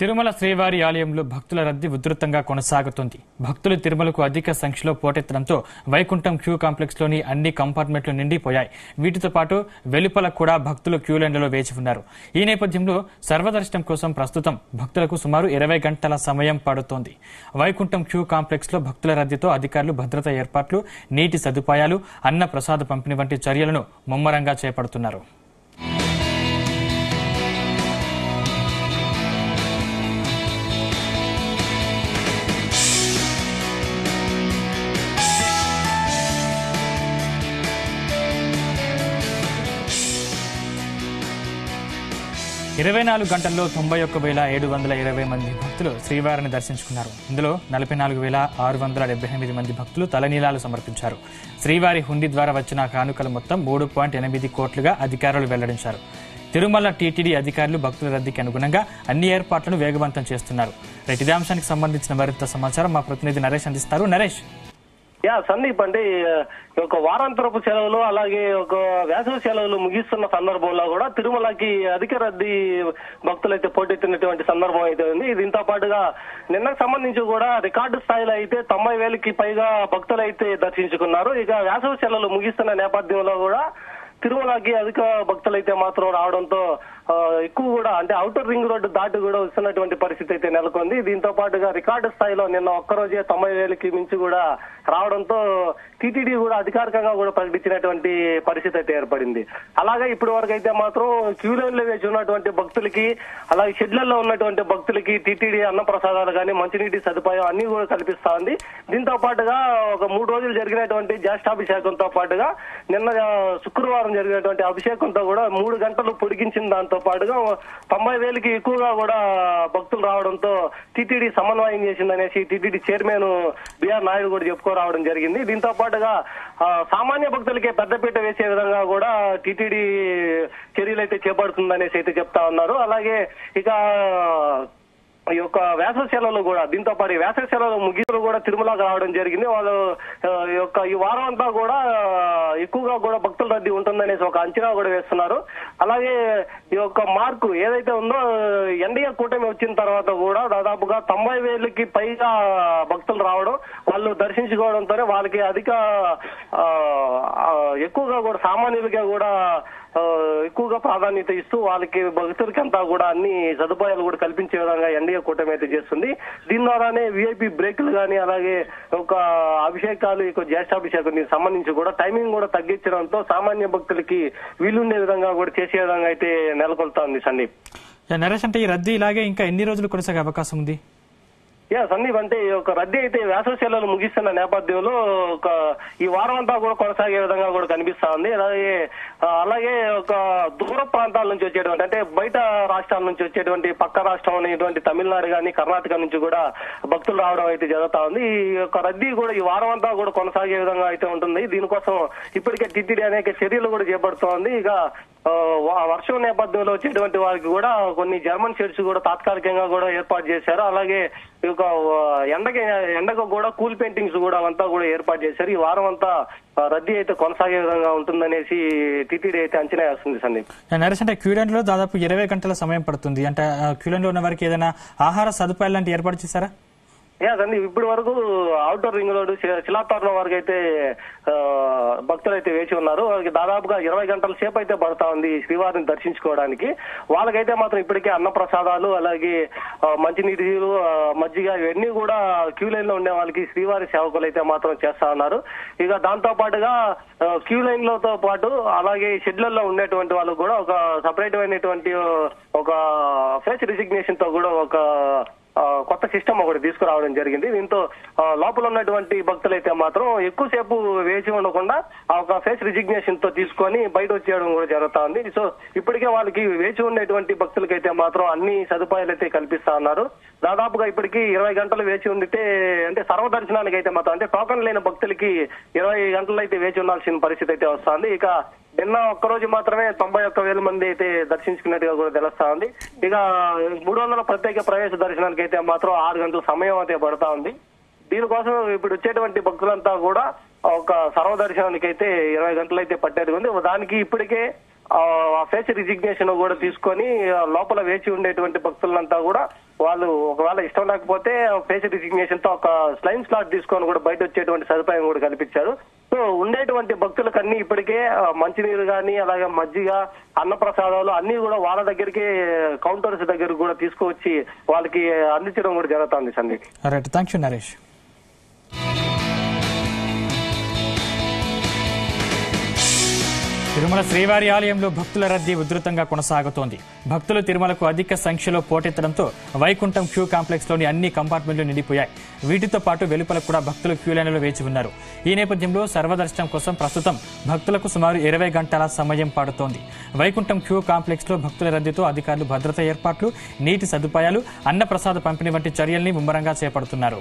తిరుమల శ్రీవారి ఆలయంలో భక్తుల రద్దీ ఉధృతంగా కొనసాగుతుంది. భక్తులు తిరుమలకు అధిక సంఖ్యలో పోటెత్తడంతో వైకుంఠం క్యూ కాంప్లెక్స్ లోని అన్ని కంపార్ట్మెంట్లు నిండిపోయాయి. వీటితో పాటు వెలుపల కూడా భక్తులు క్యూ లైన్లలో వేచి ఉన్నారు. ఈ నేపథ్యంలో సర్వదర్శనం కోసం ప్రస్తుతం భక్తులకు సుమారు 20 గంటల సమయం పడుతోంది. వైకుంఠం క్యూ కాంప్లెక్స్ లో భక్తుల రద్దీతో అధికారులు భద్రతా ఏర్పాట్లు, నీటి సదుపాయాలు, అన్న ప్రసాద పంపిణీ వంటి చర్యలను ముమ్మరంగా చేపడుతున్నారు. ఇరవై 24 గంటల్లో 91,720 మంది భక్తులు శ్రీవారిని దర్శించుకున్నారు. ఇందులో 44,678 మంది భక్తులు తలనీలాలు సమర్పించారు. శ్రీవారి హుండీ ద్వారా వచ్చిన కానుకలు మొత్తం 3.8 కోట్లుగా అధికారులు వెల్లడించారు. తిరుమల టీటీడీ అధికారులు భక్తుల రద్దీకి అనుగుణంగా అన్ని ఏర్పాట్లను వేగవంతం చేస్తున్నారు. ఇదే అంశానికి సంబంధించిన మరింత సమాచారం మా ప్రతినిధి నరేష్ అందిస్తారు. నరేష్. సందీప్, అంటే ఒక వారాంతరపు సెలవులు అలాగే ఒక వేసవి సెలవులు ముగిస్తున్న సందర్భంలో కూడా తిరుమలకి అధిక రద్దీ భక్తులైతే పోటెత్తినటువంటి సందర్భం అయితే ఉంది. దీంతో పాటుగా నిన్నకు సంబంధించి కూడా రికార్డు స్థాయిలో అయితే 90,000కి పైగా భక్తులైతే దర్శించుకున్నారు. ఇక వేసవి సెలవులు ముగిస్తున్న నేపథ్యంలో కూడా తిరుమలకి అధిక భక్తులైతే మాత్రం రావడంతో ఎక్కువ కూడా అంటే ఔటర్ రింగ్ రోడ్డు దాటి కూడా వస్తున్నటువంటి పరిస్థితి అయితే నెలకొంది. దీంతో పాటుగా రికార్డు స్థాయిలో నిన్న ఒక్కరోజే 90,000కి మించి కూడా రావడంతో టీటీడీ కూడా అధికారికంగా కూడా ప్రకటించినటువంటి పరిస్థితి అయితే ఏర్పడింది. అలాగే ఇప్పటి వరకు అయితే మాత్రం క్యూ లైన్ లో వేచి ఉన్నటువంటి భక్తులకి అలాగే షెడ్లలో ఉన్నటువంటి భక్తులకి టీటీడీ అన్న ప్రసాదాలు కానీ మంచినీటి సదుపాయం అన్ని కూడా కల్పిస్తా ఉంది. దీంతో పాటుగా ఒక 3 రోజులు జరిగినటువంటి జ్యేష్ఠాభిషేకంతో పాటుగా నిన్న శుక్రవారం జరిగినటువంటి అభిషేకంతో కూడా 3 గంటలు పొడిగించిన దాంతో పాటుగా 90,000కి ఎక్కువగా కూడా భక్తులు రావడంతో టీటీడీ సమన్వయం చేసిందనేసి టీటీడీ చైర్మన్ బిఆర్ నాయుడు కూడా చెప్పుకోరావడం జరిగింది. దీంతో పాటుగా సామాన్య భక్తులకే పెద్దపీట వేసే విధంగా కూడా టీటీడీ చర్యలు అయితే చేపడుతుందనేసి అయితే చెప్తా ఉన్నారు. అలాగే ఇక ఈ యొక్క వేసవి సెలవులు కూడా దీంతో పాటు వేసవి సెలవులు ముగిలు కూడా తిరుమలకు రావడం జరిగింది. వాళ్ళు ఈ వారం అంతా కూడా ఎక్కువగా కూడా భక్తుల రద్దీ ఉంటుందనేసి ఒక అంచనా కూడా వేస్తున్నారు. అలాగే ఈ యొక్క మార్కు ఏదైతే ఉందో ఎన్డీఏ కూటమి వచ్చిన తర్వాత కూడా దాదాపుగా 90,000కి పైగా భక్తులు రావడం, వాళ్ళు దర్శించుకోవడంతోనే వాళ్ళకి అధిక ఎక్కువగా కూడా సామాన్యులకే కూడా ఎక్కువగా ప్రాధాన్యత ఇస్తూ వాళ్ళకి భక్తులకి అంతా కూడా అన్ని సదుపాయాలు కూడా కల్పించే విధంగా ఎన్డీఏ కూటమి అయితే చేస్తుంది. దీని ద్వారానే వీఐపీ బ్రేకులు కానీ అలాగే ఒక అభిషేకాలు ఇక జ్యేష్ఠాభిషేకం దీనికి సంబంధించి కూడా టైమింగ్ కూడా తగ్గించడంతో సామాన్య భక్తులకి వీలుండే విధంగా కూడా చేసే విధంగా అయితే నెలకొల్తా ఉంది. సందీప్, నరేష్, అంటే ఈ రద్దీ ఇలాగే ఇంకా ఎన్ని రోజులు కొనసాగే అవకాశం ఉంది? సందీప్, అంటే ఒక రద్దీ అయితే వేసవి సెలవులు ముగిస్తున్న నేపథ్యంలో ఒక ఈ వారం అంతా కూడా కొనసాగే విధంగా కూడా కనిపిస్తా ఉంది. అలాగే ఒక దూర ప్రాంతాల నుంచి వచ్చేటువంటి అంటే బయట రాష్ట్రాల నుంచి వచ్చేటువంటి పక్క రాష్ట్రం అనేటువంటి తమిళనాడు కానీ కర్ణాటక నుంచి కూడా భక్తులు రావడం అయితే జరుగుతా ఉంది. ఈ యొక్క రద్దీ కూడా ఈ వారం అంతా కూడా కొనసాగే విధంగా అయితే ఉంటుంది. దీనికోసం ఇప్పటికే టీటీడీ అనేక చర్యలు కూడా చేపడుతోంది. ఇక వర్షం నేపథ్యంలో వచ్చేటువంటి వారికి కూడా కొన్ని జర్మన్ షెడ్స్ కూడా తాత్కాలికంగా కూడా ఏర్పాటు చేశారు. అలాగే ఎండకు కూడా కూల్ పెయింటింగ్స్ కూడా అంతా కూడా ఏర్పాటు చేశారు. ఈ వారం అంతా రద్దీ అయితే కొనసాగే విధంగా ఉంటుందనేసి టీటీడీ అయితే అంచనా వేస్తుంది. సందీప్, నరేష్, అంటే క్యూ లైన్ లో దాదాపు 20 గంటల సమయం పడుతుంది. అంటే క్యూ లైన్ లో ఉన్న వారికి ఏదైనా ఆహార సదుపాయాలు లాంటి ఏర్పాటు చేశారా? సందీప్, ఇప్పటి వరకు ఔటర్ రింగ్ రోడ్డు శిలాతోరణం వరకు అయితే భక్తులు అయితే వేచి ఉన్నారు. వాళ్ళకి దాదాపుగా 20 గంటల సేపు అయితే పడతా ఉంది శ్రీవారిని దర్శించుకోవడానికి. వాళ్ళకైతే మాత్రం ఇప్పటికే అన్న ప్రసాదాలు అలాగే మంచినీరు మజ్జిగ ఇవన్నీ కూడా క్యూ లైన్ లో ఉండే వాళ్ళకి శ్రీవారి సేవకులు అయితే మాత్రం చేస్తా ఉన్నారు. ఇక దాంతో పాటుగా క్యూ లైన్ లతో పాటు అలాగే షెడ్లలో ఉండేటువంటి వాళ్ళకు కూడా ఒక సపరేట్ అయినటువంటి ఒక ఫేస్ రిజిగ్నేషన్ తో కూడా ఒక కొత్త సిస్టమ్ ఒకటి తీసుకురావడం జరిగింది. దీంతో లోపల ఉన్నటువంటి భక్తులైతే మాత్రం ఎక్కువసేపు వేచి ఉండకుండా ఒక ఫేస్ రిజిగ్నేషన్ తో తీసుకొని బయట వచ్చేయడం కూడా జరుగుతా ఉంది. సో ఇప్పటికే వాళ్ళకి వేచి ఉండేటువంటి భక్తులకైతే మాత్రం అన్ని సదుపాయాలు అయితే కల్పిస్తా ఉన్నారు. దాదాపుగా ఇప్పటికి 20 గంటలు వేచి ఉండితే అంటే సర్వదర్శనానికి అయితే మాత్రం అంటే టోకన్ లేని భక్తులకి 20 గంటలు అయితే వేచి ఉండాల్సిన పరిస్థితి అయితే వస్తుంది. ఇక నిన్న ఒక్కరోజు మాత్రమే 91,000 మంది అయితే దర్శించుకున్నట్టుగా కూడా తెలుస్తా ఉంది. ఇక 300 ప్రత్యేక ప్రవేశ దర్శనానికి అయితే మాత్రం 6 గంటల సమయం అయితే పడతా ఉంది. దీనికోసం ఇప్పుడు వచ్చేటువంటి భక్తులంతా కూడా ఒక సర్వదర్శనానికి అయితే 20 గంటలు అయితే పట్టేది ఉంది. దానికి ఇప్పటికే ఫేస్ రిజిగ్నేషన్ కూడా తీసుకొని లోపల వేచి ఉండేటువంటి భక్తులంతా కూడా వాళ్ళు ఒకవేళ ఇష్టం లేకపోతే ఫేస్ రికగ్నిషన్ తో ఒక స్లైమ్ స్లాట్ తీసుకొని కూడా బయట వచ్చేటువంటి సదుపాయం కూడా కల్పించారు. సో ఉండేటువంటి భక్తులకు అన్ని ఇప్పటికే మంచినీరు గానీ అలాగే మజ్జిగ అన్నప్రసాదాలు అన్ని కూడా వాళ్ళ దగ్గరికి కౌంటర్స్ దగ్గరకు కూడా తీసుకువచ్చి వాళ్ళకి అందించడం కూడా జరుగుతుంది Sandeep. Right, thank you Naresh. Tirumala శ్రీవారి ఆలయంలో భక్తుల రద్దీ ఉధృతంగా కొనసాగుతోంది. భక్తులు తిరుమలకు అధిక సంఖ్యలో పోటెత్తడంతో వైకుంఠం క్యూ కాంప్లెక్స్ లోని అన్ని కంపార్ట్మెంట్లు నిండిపోయాయి. వీటితో పాటు వెలుపల కూడా భక్తులు క్యూ లైన్లలో వేచి ఉన్నారు. ఈ నేపథ్యంలో సర్వదర్శనం కోసం ప్రస్తుతం భక్తులకు సుమారు 20 గంటల సమయం పడుతోంది. వైకుంఠం క్యూ కాంప్లెక్స్ లో భక్తుల రద్దీతో అధికారులు భద్రతా ఏర్పాట్లు, నీటి సదుపాయాలు, అన్నప్రసాద పంపిణీ వంటి చర్యల్ని ముమ్మరంగా చేపడుతున్నారు.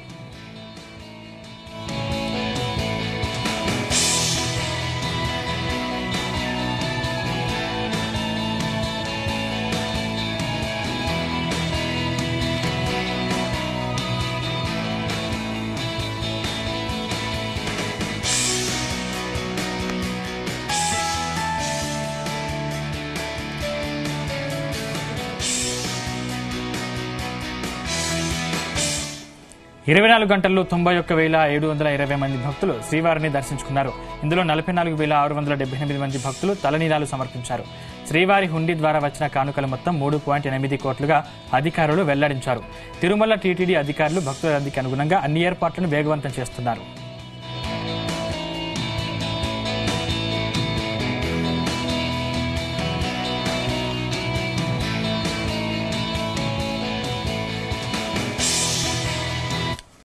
ఇరవై 24 గంటల్లో 91,720 మంది భక్తులు శ్రీవారిని దర్శించుకున్నారు. ఇందులో 44,678 మంది భక్తులు తలనీలాలు సమర్పించారు. శ్రీవారి హుండీ ద్వారా వచ్చిన కానుకలు మొత్తం 3.8 కోట్లుగా అధికారులు వెల్లడించారు. తిరుమల టీటీడీ అధికారులు భక్తుల రద్దీకి అనుగుణంగా అన్ని ఏర్పాట్లను వేగవంతం చేస్తున్నారు.